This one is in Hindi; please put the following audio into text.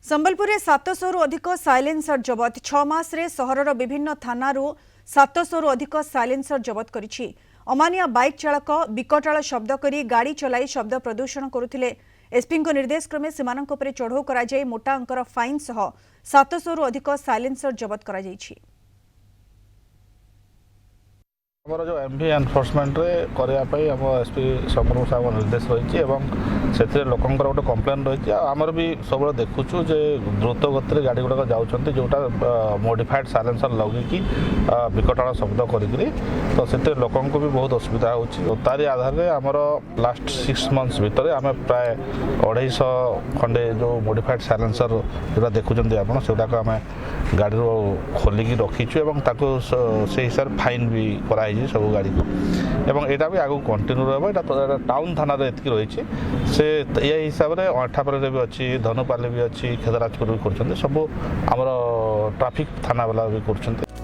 संबलपुर 700 अधिक साइलेंसर जबत 6 मास रे सहरर विभिन्न थानारू 700 अधिक साइलेंसर जबत करिछि। अमानिया बाइक चालक विकटाल शब्द करी गाड़ी चलाई शब्द प्रदूषण करुथिले। एसपी को निर्देश क्रमे सेमानक उपरे चढ़ऊ करा जाय मोटा अंकर फाइन सह 700 अधिक साइलेंसर जबत करा जायछि। आमर जो एमवी एनफोर्समेंट करने आम एसपी संपूर्ण साहब निर्देश रही से लोकंर गोटे कम्प्लेन रही आमर भी सब देखुचु जे द्रुत गति गाड़ी गुड़ाक जाऊँच जोटा मॉडिफाइड साइलेंसर लगिकी विकटाल शब्द करी तो से लोक भी बहुत असुविधा होतारी आधार में आमर लास्ट 6 मंथ्स भितर आम प्राय 250 खंडे जो मॉडिफाइड साइलेंसर जो देखुं आप आम गाड़ी खोलिकी रखीचु से हिसाब फाइन भी करा सब गाड़ी को एवं यहाँ भी आगे कंटिन्यू रहा टाउन थाना रही से ये हिसाब से अठापर भी अच्छी धनुपाले भी अच्छी खेदराजपुर भी कर सब आमर ट्राफिक थाना वाला भी कर।